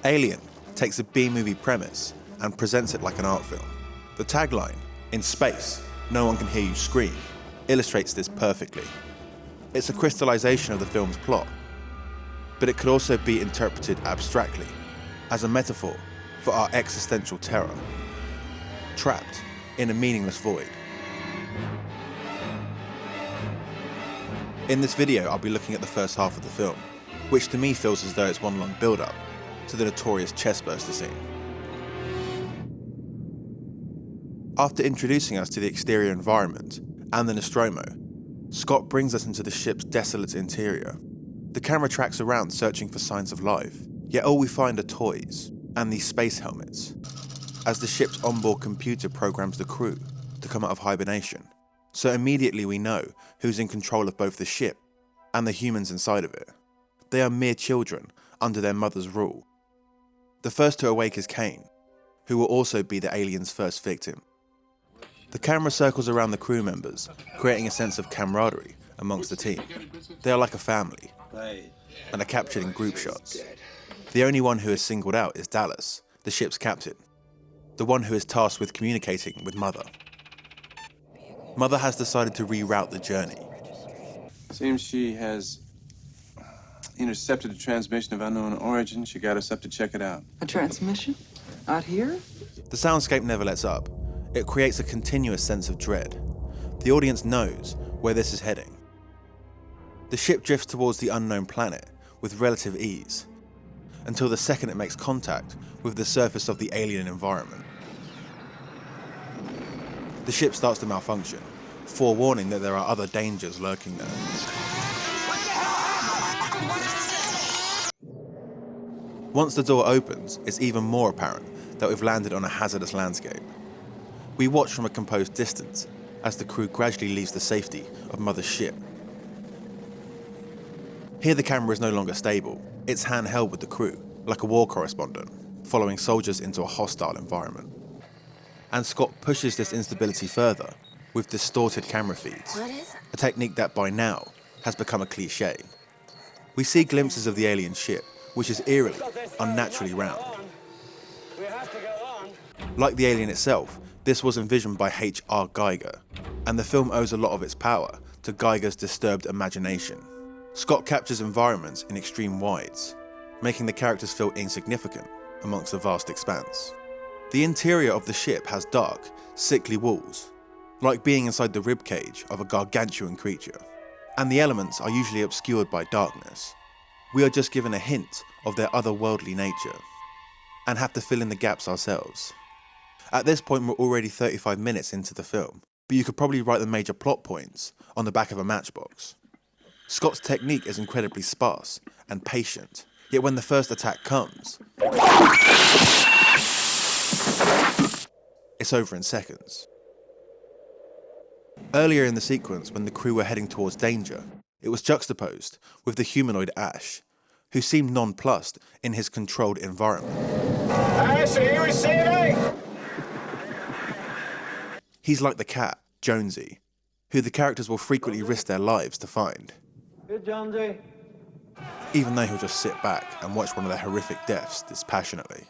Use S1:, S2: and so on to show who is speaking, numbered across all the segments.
S1: Alien takes a B-movie premise and presents it like an art film. The tagline, "In space, no one can hear you scream," illustrates this perfectly. It's a crystallization of the film's plot, but it could also be interpreted abstractly, as a metaphor for our existential terror, trapped in a meaningless void. In this video, I'll be looking at the first half of the film, which to me feels as though it's one long build-up to the notorious Chestburster scene. After introducing us to the exterior environment and the Nostromo, Scott brings us into the ship's desolate interior. The camera tracks around searching for signs of life, yet all we find are toys and these space helmets, as the ship's onboard computer programs the crew to come out of hibernation. So immediately we know who's in control of both the ship and the humans inside of it. They are mere children under their mother's rule. The first to awake is Kane, who will also be the alien's first victim. The camera circles around the crew members, creating a sense of camaraderie amongst the team. They are like a family, and are captured in group shots. The only one who is singled out is Dallas, the ship's captain, the one who is tasked with communicating with Mother. Mother has decided to reroute the journey.
S2: Seems she has intercepted a transmission of unknown origin. She got us up to check it out.
S3: A transmission? Out here?
S1: The soundscape never lets up. It creates a continuous sense of dread. The audience knows where this is heading. The ship drifts towards the unknown planet with relative ease, until the second it makes contact with the surface of the alien environment. The ship starts to malfunction, forewarning that there are other dangers lurking there. Once the door opens, it's even more apparent that we've landed on a hazardous landscape. We watch from a composed distance as the crew gradually leaves the safety of Mother's ship. Here the camera is no longer stable. It's handheld with the crew, like a war correspondent, following soldiers into a hostile environment. And Scott pushes this instability further with distorted camera feeds, a technique that by now has become a cliché. We see glimpses of the alien ship, which is eerily, unnaturally round. Like the alien itself, this was envisioned by H.R. Giger, and the film owes a lot of its power to Giger's disturbed imagination. Scott captures environments in extreme wides, making the characters feel insignificant amongst a vast expanse. The interior of the ship has dark, sickly walls, like being inside the ribcage of a gargantuan creature, and the elements are usually obscured by darkness. We are just given a hint of their otherworldly nature, and have to fill in the gaps ourselves. At this point we're already 35 minutes into the film, but you could probably write the major plot points on the back of a matchbox. Scott's technique is incredibly sparse and patient, yet when the first attack comes, it's over in seconds. Earlier in the sequence, when the crew were heading towards danger, it was juxtaposed with the humanoid Ash, who seemed nonplussed in his controlled environment.
S4: Ash, are you receiving?
S1: He's like the cat, Jonesy, who the characters will frequently risk their lives to find.
S4: Good, Jonesy.
S1: Even though he'll just sit back and watch one of their horrific deaths dispassionately.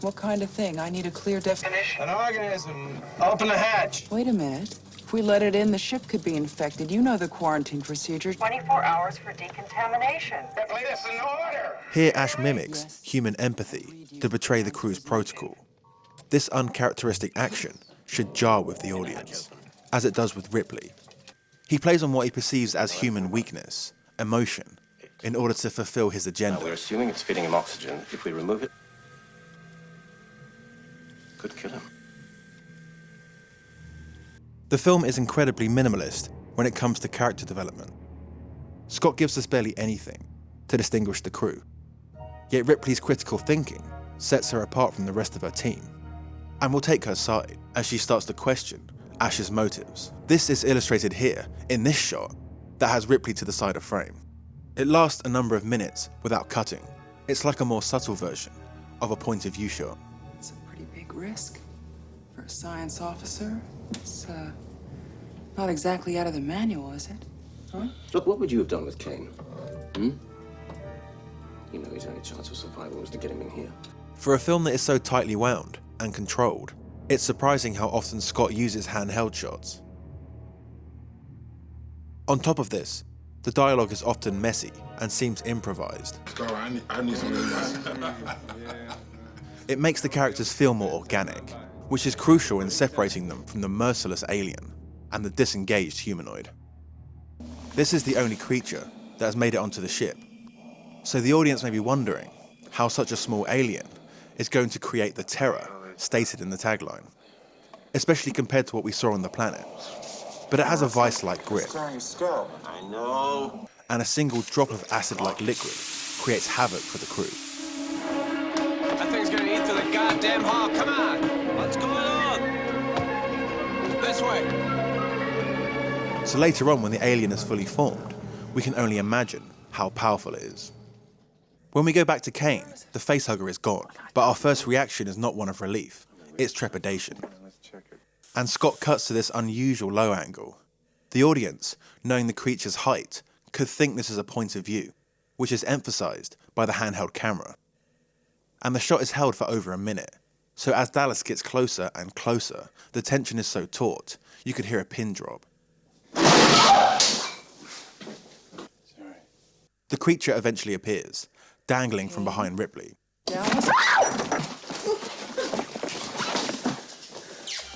S3: What kind of thing? I need a clear definition.
S4: An organism. Open the hatch.
S3: Wait a minute. If we let it in, the ship could be infected. You know the quarantine procedure.
S5: 24 hours for decontamination.
S4: Lead us in order.
S1: Here Ash mimics human empathy to betray the crew's protocol. This uncharacteristic action should jar with the audience, as it does with Ripley. He plays on what he perceives as human weakness, emotion, in order to fulfill his agenda.
S6: We're assuming it's feeding him oxygen. If we remove it, could kill him.
S1: The film is incredibly minimalist when it comes to character development. Scott gives us barely anything to distinguish the crew, yet Ripley's critical thinking sets her apart from the rest of her team, and will take her side as she starts to question Ash's motives. This is illustrated here, in this shot, that has Ripley to the side of frame. It lasts a number of minutes without cutting. It's like a more subtle version of a point of view shot.
S3: It's a pretty big risk for a science officer. It's not exactly out of the manual, is it? Huh?
S6: Look, what would you have done with Kane? You know his only chance of survival was to get him in here.
S1: For a film that is so tightly wound and controlled, it's surprising how often Scott uses handheld shots. On top of this, the dialogue is often messy and seems improvised.
S7: I need some of
S1: It makes the characters feel more organic, which is crucial in separating them from the merciless alien and the disengaged humanoid. This is the only creature that has made it onto the ship, so the audience may be wondering how such a small alien is going to create the terror stated in the tagline, especially compared to what we saw on the planet. But it has a vice-like grip,
S6: I know.
S1: and a single drop of acid-like liquid creates havoc for the crew.
S4: That thing's gonna eat through the goddamn hull. Come on! What's going on? This way.
S1: So later on, when the alien is fully formed, we can only imagine how powerful it is. When we go back to Kane, the facehugger is gone, but our first reaction is not one of relief, it's trepidation. And Scott cuts to this unusual low angle. The audience, knowing the creature's height, could think this is a point of view, which is emphasized by the handheld camera. And the shot is held for over a minute, so as Dallas gets closer and closer, the tension is so taut, you could hear a pin drop. The creature eventually appears, dangling from behind Ripley.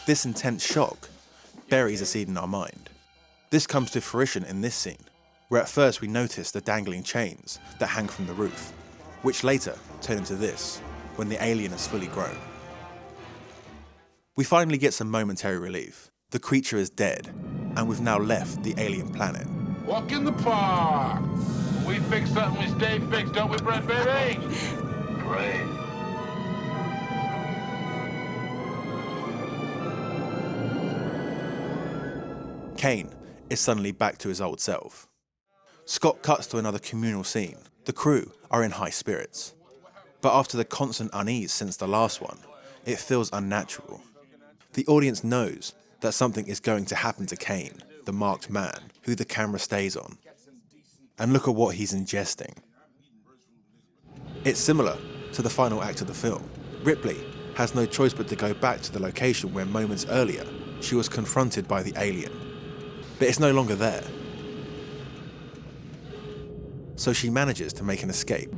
S1: This intense shock buries a seed in our mind. This comes to fruition in this scene, where at first we notice the dangling chains that hang from the roof, which later turn into this, when the alien is fully grown. We finally get some momentary relief. The creature is dead, and we've now left the alien planet.
S7: Walk in the park. We fix something, we stay fixed, don't we, Brett, baby?
S6: Great.
S1: Kane is suddenly back to his old self. Scott cuts to another communal scene. The crew are in high spirits. But after the constant unease since the last one, it feels unnatural. The audience knows that something is going to happen to Kane, the marked man, who the camera stays on. And look at what he's ingesting. It's similar to the final act of the film. Ripley has no choice but to go back to the location where moments earlier she was confronted by the alien. But it's no longer there. So she manages to make an escape.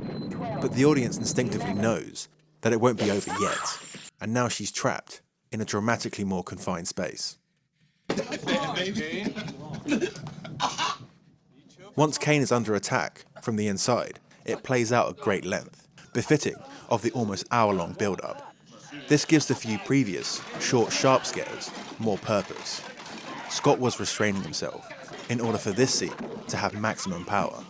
S1: But the audience instinctively knows that it won't be over yet. And now she's trapped in a dramatically more confined space. Once Kane is under attack from the inside, it plays out at great length, befitting of the almost hour-long build-up. This gives the few previous, short, sharp scares more purpose. Scott was restraining himself in order for this scene to have maximum power.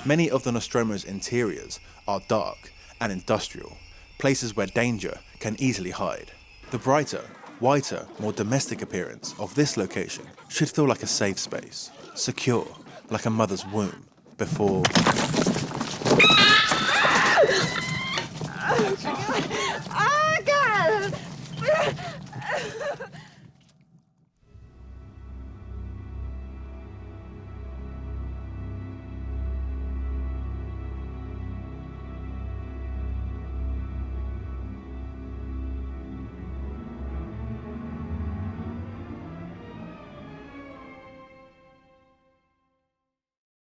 S1: Many of the Nostromo's interiors are dark and industrial, places where danger can easily hide. The brighter, whiter, more domestic appearance of this location should feel like a safe space, secure, like a mother's womb, before...
S8: Oh, God!